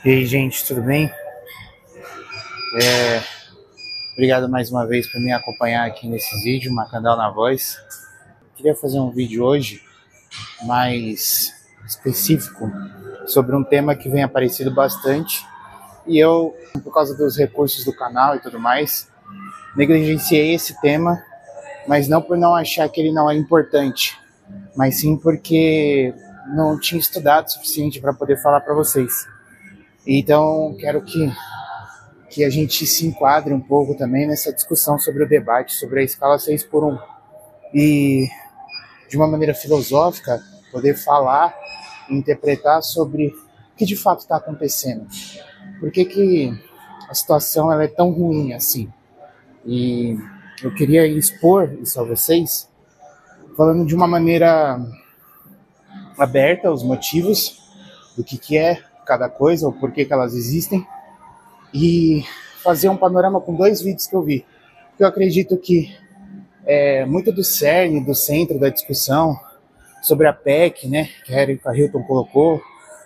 E aí, gente, tudo bem? Obrigado mais uma vez por me acompanhar aqui nesse vídeo, Macandal na Voz. Queria fazer um vídeo hoje mais específico sobre um tema que vem aparecido bastante e eu, por causa dos recursos do canal e tudo mais, negligenciei esse tema, mas não por não achar que ele não é importante, mas sim porque não tinha estudado o suficiente para poder falar para vocês. Então, quero que a gente se enquadre um pouco também nessa discussão sobre o debate, sobre a escala 6 por 1. E, de uma maneira filosófica, poder falar e interpretar sobre o que de fato está acontecendo. Por que a situação ela é tão ruim assim? E eu queria expor isso a vocês, falando de uma maneira aberta os motivos do que é cada coisa, o porquê que elas existem, e fazer um panorama com 2 vídeos que eu vi. Eu acredito que muito do cerne, do centro da discussão sobre a PEC, né, que a Erika Hilton colocou,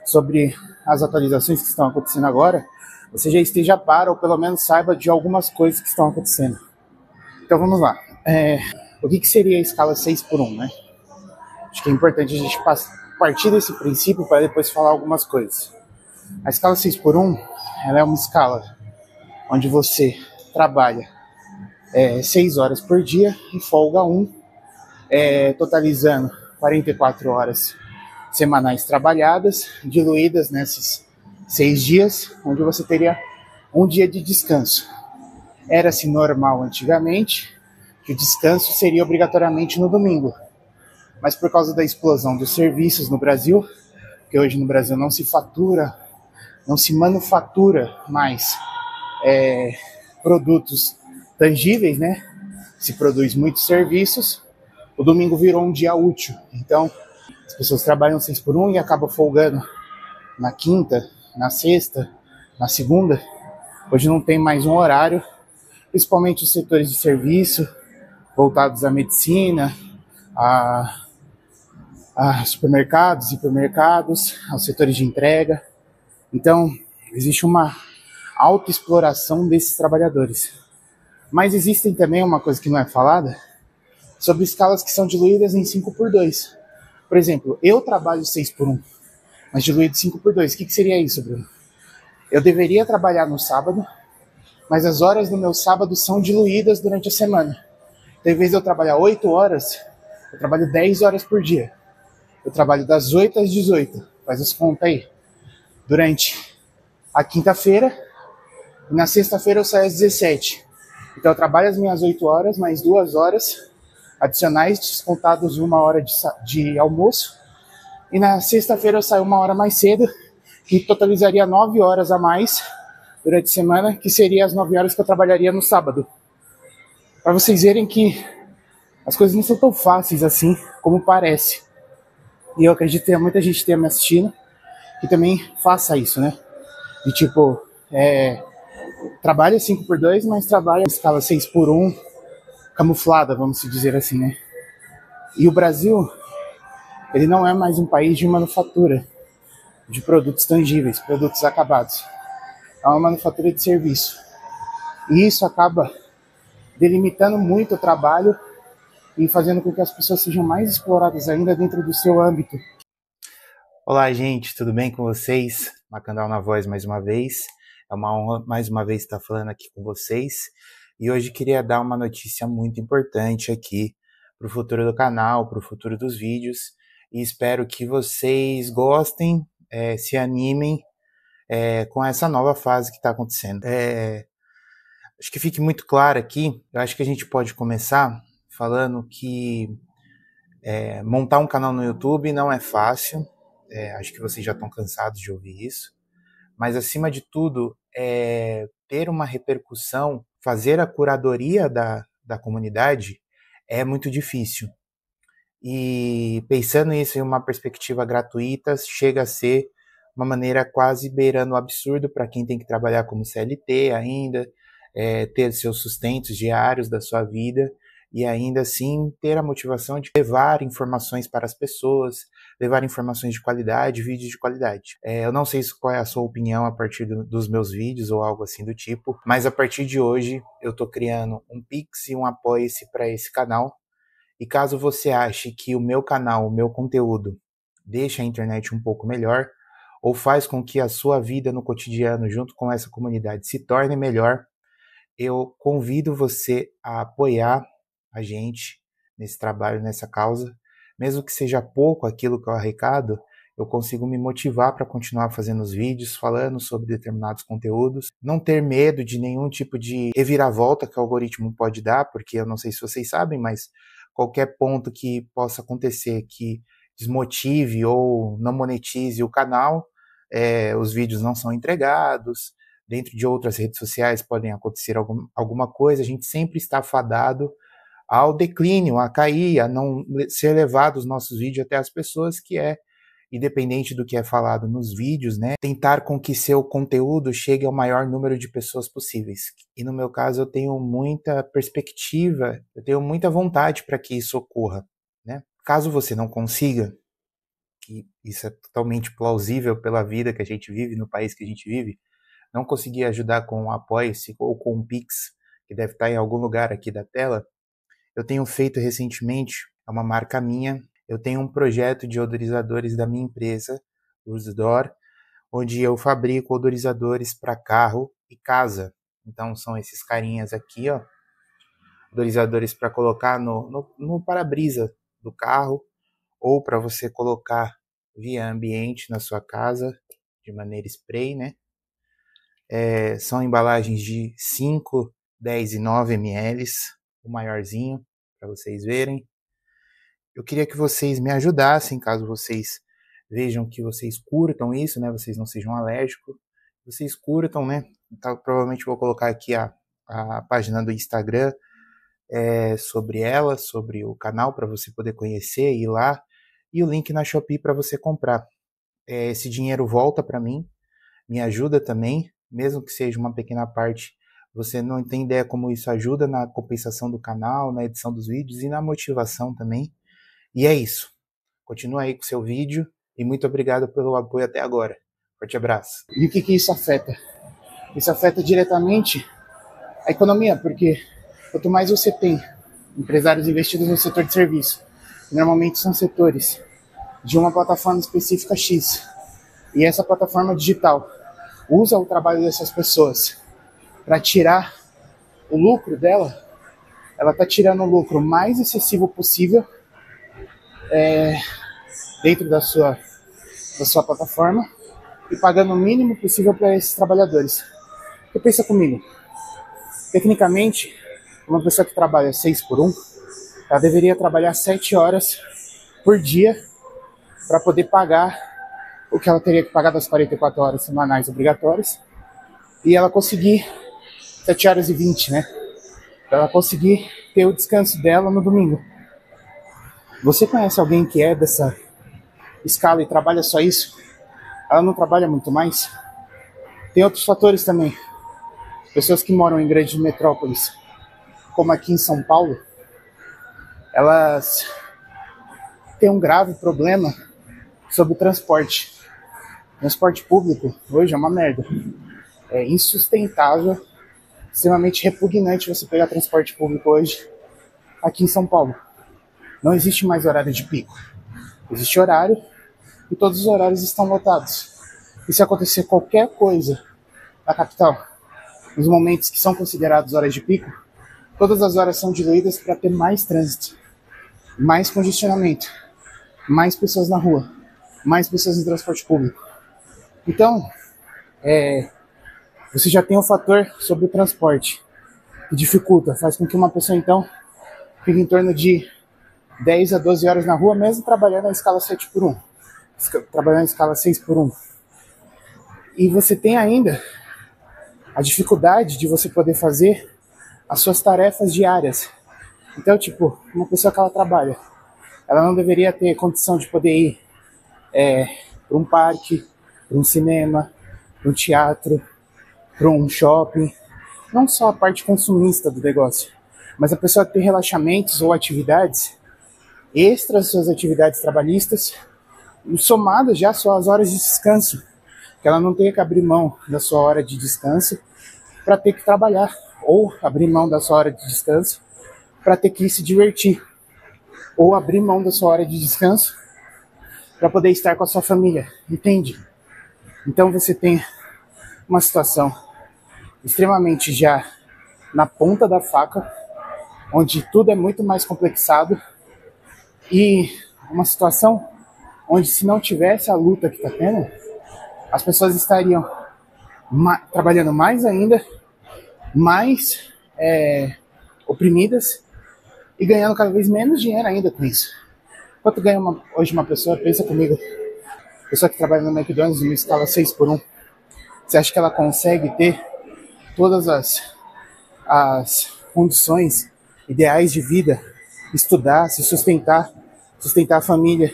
sobre as atualizações que estão acontecendo agora, você já esteja a par ou pelo menos saiba de algumas coisas que estão acontecendo. Então vamos lá. O que seria a escala 6 por 1, né? Acho que é importante a gente partir desse princípio para depois falar algumas coisas. A escala 6 por 1, ela é uma escala onde você trabalha 6 horas por dia e folga 1, totalizando 44 horas semanais trabalhadas, diluídas nesses 6 dias, onde você teria um dia de descanso. Era-se normal antigamente que o descanso seria obrigatoriamente no domingo, mas por causa da explosão dos serviços no Brasil, que hoje no Brasil não se fatura, não se manufatura mais produtos tangíveis, né? Se produz muitos serviços, o domingo virou um dia útil. Então, as pessoas trabalham 6 por 1 e acabam folgando na quinta, na sexta, na segunda. Hoje não tem mais um horário, principalmente os setores de serviço, voltados à medicina, a supermercados, hipermercados, aos setores de entrega. Então, existe uma autoexploração desses trabalhadores. Mas existem também uma coisa que não é falada, sobre escalas que são diluídas em 5 por 2. Por exemplo, eu trabalho 6 por 1, mas diluído 5 por 2. O que seria isso, Bruno? Eu deveria trabalhar no sábado, mas as horas do meu sábado são diluídas durante a semana. Então, em vez de eu trabalhar 8 horas, eu trabalho 10 horas por dia. Eu trabalho das 8 às 18. Faz as contas aí. Durante a quinta-feira, e na sexta-feira eu saio às 17. Então eu trabalho as minhas 8 horas, mais 2 horas adicionais, descontados 1 hora de almoço. E na sexta-feira eu saio 1 hora mais cedo, que totalizaria 9 horas a mais durante a semana, que seria as 9 horas que eu trabalharia no sábado. Para vocês verem que as coisas não são tão fáceis assim como parece. E eu acredito que tem muita gente que tenha me assistindo que também faça isso, né? De tipo, trabalha 5 por 2, mas trabalha em escala 6 por 1, camuflada, vamos dizer assim, né? E o Brasil, ele não é mais um país de manufatura, de produtos tangíveis, produtos acabados. É uma manufatura de serviço. E isso acaba delimitando muito o trabalho e fazendo com que as pessoas sejam mais exploradas ainda dentro do seu âmbito. Olá, gente, tudo bem com vocês? Macandal na Voz mais uma vez. É uma honra mais uma vez estar falando aqui com vocês. E hoje queria dar uma notícia muito importante aqui para o futuro do canal, para o futuro dos vídeos. E espero que vocês gostem, se animem com essa nova fase que está acontecendo. Acho que fique muito claro aqui, eu acho que a gente pode começar falando que montar um canal no YouTube não é fácil. Acho que vocês já estão cansados de ouvir isso. Mas, acima de tudo, ter uma repercussão, fazer a curadoria da comunidade é muito difícil. E pensando nisso em uma perspectiva gratuita, chega a ser uma maneira quase beirando o absurdo para quem tem que trabalhar como CLT ainda, ter seus sustentos diários da sua vida e ainda assim ter a motivação de levar informações para as pessoas, levar informações de qualidade, vídeos de qualidade. Eu não sei qual é a sua opinião a partir dos meus vídeos ou algo assim do tipo, mas a partir de hoje eu tô criando um Pix e um Apoia-se para esse canal. E caso você ache que o meu canal, o meu conteúdo, deixa a internet um pouco melhor, ou faz com que a sua vida no cotidiano, junto com essa comunidade, se torne melhor, eu convido você a apoiar a gente nesse trabalho, nessa causa. Mesmo que seja pouco aquilo que eu arrecado, eu consigo me motivar para continuar fazendo os vídeos, falando sobre determinados conteúdos. Não ter medo de nenhum tipo de reviravolta que o algoritmo pode dar, porque eu não sei se vocês sabem, mas qualquer ponto que possa acontecer que desmotive ou não monetize o canal, os vídeos não são entregados. Dentro de outras redes sociais podem acontecer alguma coisa, a gente sempre está fadado ao declínio, a cair, a não ser levado os nossos vídeos até as pessoas, que independente do que é falado nos vídeos, né, tentar com que seu conteúdo chegue ao maior número de pessoas possíveis. E no meu caso eu tenho muita perspectiva, eu tenho muita vontade para que isso ocorra, né? Caso você não consiga, que isso é totalmente plausível pela vida que a gente vive, no país que a gente vive, não conseguir ajudar com um Apoia-se ou com um Pix, que deve estar em algum lugar aqui da tela, eu tenho feito recentemente, é uma marca minha, eu tenho um projeto de odorizadores da minha empresa, Ursdor, onde eu fabrico odorizadores para carro e casa. Então são esses carinhas aqui, ó, odorizadores para colocar no para-brisa do carro, ou para você colocar via ambiente na sua casa, de maneira spray, né? São embalagens de 5, 10 e 9 ml, o maiorzinho, para vocês verem. Eu queria que vocês me ajudassem, caso vocês vejam que vocês curtam isso, né? Vocês não sejam alérgicos. Vocês curtam, né? Então, provavelmente vou colocar aqui a página do Instagram sobre ela, sobre o canal, para você poder conhecer e ir lá. E o link na Shopee para você comprar. Esse dinheiro volta para mim, me ajuda também, mesmo que seja uma pequena parte. Você não tem ideia como isso ajuda na compensação do canal, na edição dos vídeos e na motivação também. E é isso. Continua aí com o seu vídeo e muito obrigado pelo apoio até agora. Forte abraço. E o que isso afeta? Isso afeta diretamente a economia, porque quanto mais você tem empresários investidos no setor de serviço, que normalmente são setores de uma plataforma específica X, e essa plataforma digital usa o trabalho dessas pessoas para tirar o lucro dela, ela está tirando o lucro mais excessivo possível dentro da sua plataforma e pagando o mínimo possível para esses trabalhadores. Porque pensa comigo, tecnicamente, uma pessoa que trabalha 6 por 1, ela deveria trabalhar 7 horas por dia para poder pagar o que ela teria que pagar das 44 horas semanais obrigatórias, e ela conseguir 7 horas e 20, né? Pra ela conseguir ter o descanso dela no domingo. Você conhece alguém que é dessa escala e trabalha só isso? Ela não trabalha muito mais? Tem outros fatores também. Pessoas que moram em grandes metrópoles, como aqui em São Paulo, elas têm um grave problema sobre o transporte. Transporte público hoje é uma merda. É insustentável, extremamente repugnante você pegar transporte público hoje aqui em São Paulo. Não existe mais horário de pico. Existe horário e todos os horários estão lotados. E se acontecer qualquer coisa na capital, nos momentos que são considerados horas de pico, todas as horas são diluídas para ter mais trânsito, mais congestionamento, mais pessoas na rua, mais pessoas no transporte público. Então, você já tem um fator sobre o transporte que dificulta, faz com que uma pessoa, então, fique em torno de 10 a 12 horas na rua, mesmo trabalhando na escala 7 por 1, trabalhando na escala 6 por 1. E você tem ainda a dificuldade de você poder fazer as suas tarefas diárias. Então, tipo, uma pessoa que ela trabalha, ela não deveria ter condição de poder ir para um parque, para um cinema, para um teatro, para um shopping. Não só a parte consumista do negócio, mas a pessoa ter relaxamentos ou atividades extras às suas atividades trabalhistas, somado já às suas horas de descanso, que ela não tenha que abrir mão da sua hora de descanso para ter que trabalhar, ou abrir mão da sua hora de descanso para ter que se divertir, ou abrir mão da sua hora de descanso para poder estar com a sua família, entende? Então você tem uma situação extremamente já na ponta da faca, onde tudo é muito mais complexado, e uma situação onde, se não tivesse a luta que está tendo, as pessoas estariam trabalhando mais ainda, mais oprimidas e ganhando cada vez menos dinheiro ainda com isso. Quanto ganha hoje uma pessoa? Pensa comigo. Pessoa que trabalha no McDonald's numa escala 6x1. Você acha que ela consegue ter todas as condições ideais de vida, estudar, se sustentar a família,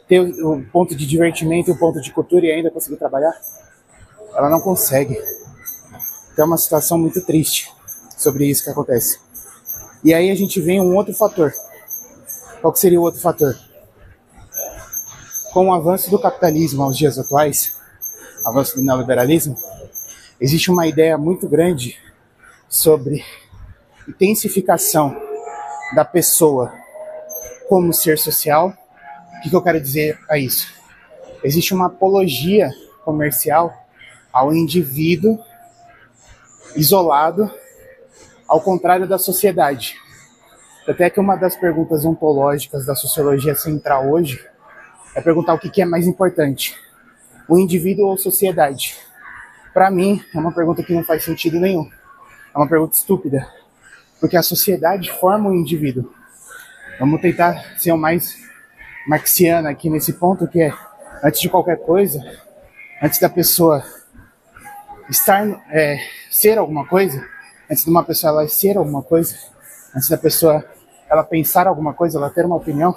ter um ponto de divertimento, um ponto de cultura e ainda conseguir trabalhar? Ela não consegue. Então é uma situação muito triste sobre isso que acontece. E aí a gente vem um outro fator. Qual que seria o outro fator? Com o avanço do capitalismo aos dias atuais, avanço do neoliberalismo, existe uma ideia muito grande sobre intensificação da pessoa como ser social. O que eu quero dizer a isso? Existe uma apologia comercial ao indivíduo isolado, ao contrário da sociedade. Até que uma das perguntas ontológicas da sociologia central hoje é perguntar o que é mais importante, o indivíduo ou a sociedade. Para mim, é uma pergunta que não faz sentido nenhum. É uma pergunta estúpida, porque a sociedade forma o indivíduo. Vamos tentar ser o mais marxiano aqui nesse ponto, que é, antes de qualquer coisa, antes da pessoa ser alguma coisa, antes de uma pessoa ela ser alguma coisa, antes da pessoa ela pensar alguma coisa, ela ter uma opinião,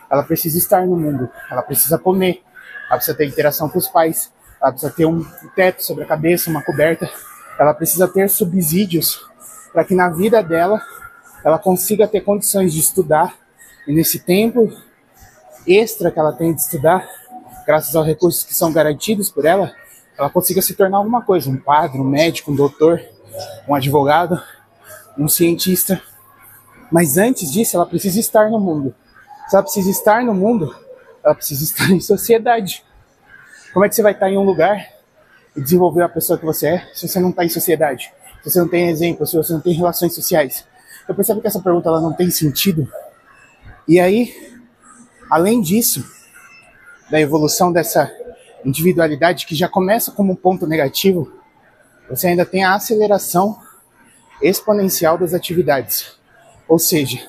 ela precisa estar no mundo, ela precisa comer, ela precisa ter interação com os pais, ela precisa ter um teto sobre a cabeça, uma coberta, ela precisa ter subsídios para que na vida dela ela consiga ter condições de estudar, e nesse tempo extra que ela tem de estudar, graças aos recursos que são garantidos por ela, ela consiga se tornar alguma coisa, um padre, um médico, um doutor, um advogado, um cientista. Mas antes disso, ela precisa estar no mundo. Se ela precisa estar no mundo, ela precisa estar em sociedade. Como é que você vai estar em um lugar e desenvolver a pessoa que você é se você não está em sociedade? Se você não tem exemplo, se você não tem relações sociais? Eu percebo que essa pergunta ela não tem sentido. E aí, além disso, da evolução dessa individualidade que já começa como um ponto negativo, você ainda tem a aceleração exponencial das atividades. Ou seja,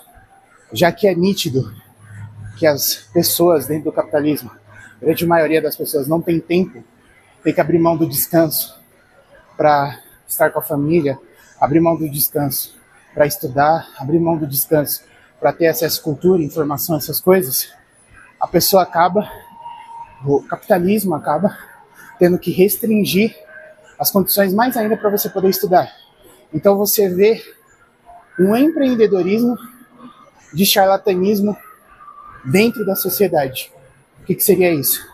já que é nítido que as pessoas dentro do capitalismo, a grande maioria das pessoas não tem tempo, tem que abrir mão do descanso para estar com a família, abrir mão do descanso para estudar, abrir mão do descanso para ter acesso à cultura, informação, essas coisas, a pessoa acaba, o capitalismo acaba tendo que restringir as condições mais ainda para você poder estudar. Então você vê um empreendedorismo de charlatanismo dentro da sociedade. O que seria isso?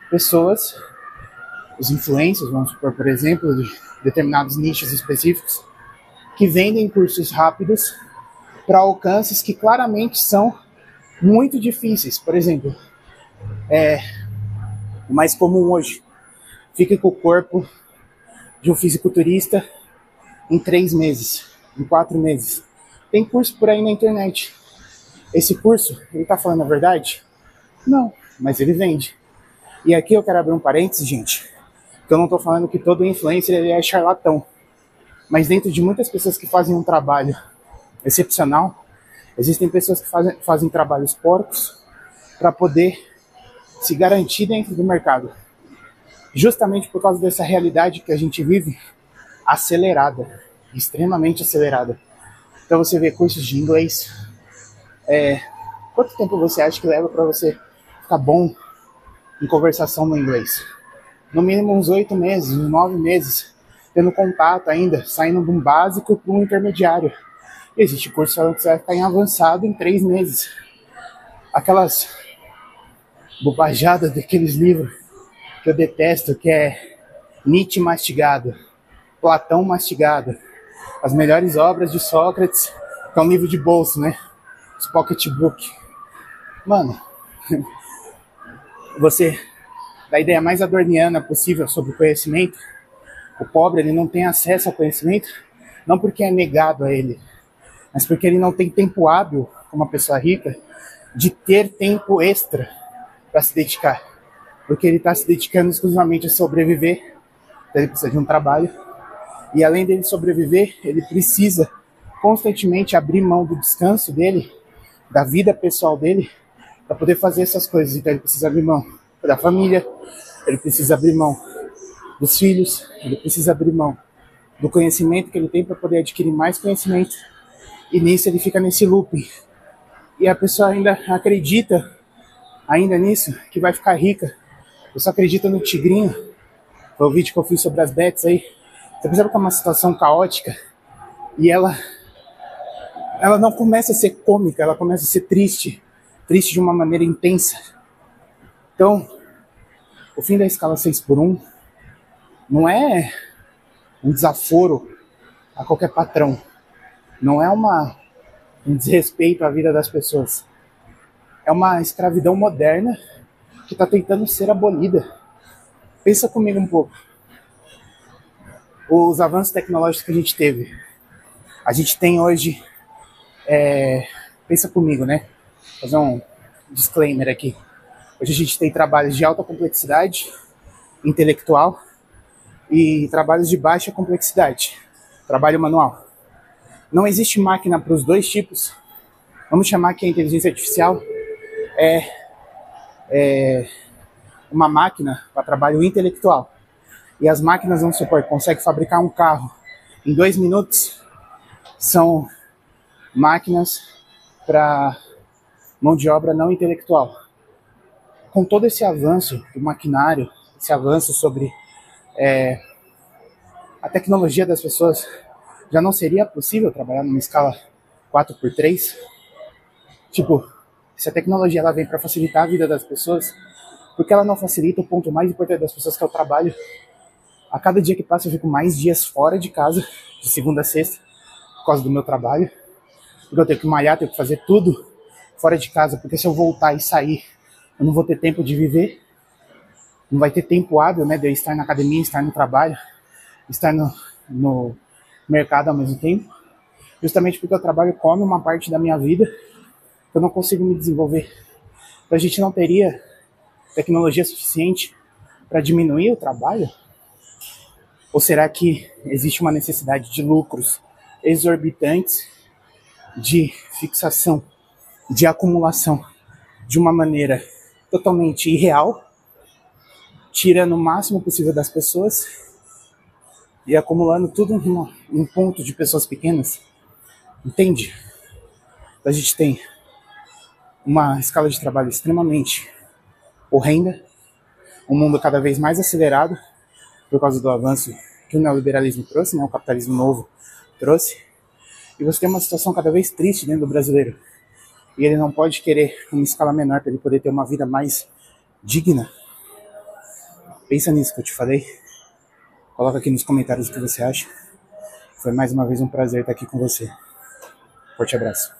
Pessoas, os influencers, vamos supor, por exemplo, de determinados nichos específicos, que vendem cursos rápidos para alcances que claramente são muito difíceis. Por exemplo, o mais comum hoje, fica com o corpo de um fisiculturista em 3 meses, em 4 meses. Tem curso por aí na internet. Esse curso, ele tá falando a verdade? Não, mas ele vende. E aqui eu quero abrir um parênteses, gente, que eu não tô falando que todo influencer ele é charlatão. Mas dentro de muitas pessoas que fazem um trabalho excepcional, existem pessoas que fazem trabalhos porcos para poder se garantir dentro do mercado. Justamente por causa dessa realidade que a gente vive acelerada, extremamente acelerada. Então você vê cursos de inglês. Quanto tempo você acha que leva para você ficar bom em conversação no inglês? No mínimo uns 8 meses, uns 9 meses, tendo contato ainda, saindo de um básico para um intermediário. E existe curso falando que você vai ficar em avançado em 3 meses. Aquelas bobajada daqueles livros que eu detesto, que é Nietzsche mastigado, Platão mastigado, as melhores obras de Sócrates, que é um livro de bolso, né? Os pocketbook. Mano, você dá a ideia mais adorniana possível sobre o conhecimento. O pobre, ele não tem acesso ao conhecimento, não porque é negado a ele, mas porque ele não tem tempo hábil, como uma pessoa rica, de ter tempo extra para se dedicar. Porque ele está se dedicando exclusivamente a sobreviver, então ele precisa de um trabalho. E além dele sobreviver, ele precisa constantemente abrir mão do descanso dele, da vida pessoal dele, para poder fazer essas coisas. Então ele precisa abrir mão da família, ele precisa abrir mão dos filhos, ele precisa abrir mão do conhecimento que ele tem para poder adquirir mais conhecimento. E nisso ele fica nesse looping. E a pessoa ainda acredita, ainda nisso, que vai ficar rica. Eu só acredito no tigrinho. Foi o vídeo que eu fiz sobre as bets aí. Você percebe que é uma situação caótica e ela não começa a ser cômica, ela começa a ser triste de uma maneira intensa. Então, o fim da escala 6x1 não é um desaforo a qualquer patrão, não é um desrespeito à vida das pessoas, é uma escravidão moderna que está tentando ser abolida. Pensa comigo um pouco. Os avanços tecnológicos que a gente teve. A gente tem hoje... pensa comigo, né? Vou fazer um disclaimer aqui. Hoje a gente tem trabalhos de alta complexidade intelectual e trabalhos de baixa complexidade, trabalho manual. Não existe máquina para os dois tipos. Vamos chamar que a inteligência artificial é uma máquina para trabalho intelectual. E as máquinas, vamos supor, conseguem fabricar um carro em 2 minutos, são máquinas para mão de obra não intelectual. Com todo esse avanço do maquinário, esse avanço sobre a tecnologia das pessoas, já não seria possível trabalhar numa escala 4x3? Tipo, se a tecnologia ela vem para facilitar a vida das pessoas, por que ela não facilita o ponto mais importante das pessoas, que é o trabalho? A cada dia que passa eu fico mais dias fora de casa, de segunda a sexta, por causa do meu trabalho. Porque eu tenho que malhar, tenho que fazer tudo fora de casa, porque se eu voltar e sair, eu não vou ter tempo de viver. Não vai ter tempo hábil, né, de eu estar na academia, estar no trabalho, estar no mercado ao mesmo tempo. Justamente porque o trabalho come uma parte da minha vida, eu não consigo me desenvolver. Então a gente não teria tecnologia suficiente para diminuir o trabalho? Ou será que existe uma necessidade de lucros exorbitantes, de fixação, de acumulação, de uma maneira totalmente irreal, tirando o máximo possível das pessoas e acumulando tudo em um ponto de pessoas pequenas? Entende? A gente tem uma escala de trabalho extremamente horrenda, um mundo cada vez mais acelerado por causa do avanço que o neoliberalismo trouxe, né, o capitalismo novo trouxe, e você tem uma situação cada vez triste dentro do brasileiro, e ele não pode querer uma escala menor para ele poder ter uma vida mais digna. Pensa nisso que eu te falei, coloca aqui nos comentários o que você acha. Foi mais uma vez um prazer estar aqui com você. Forte abraço.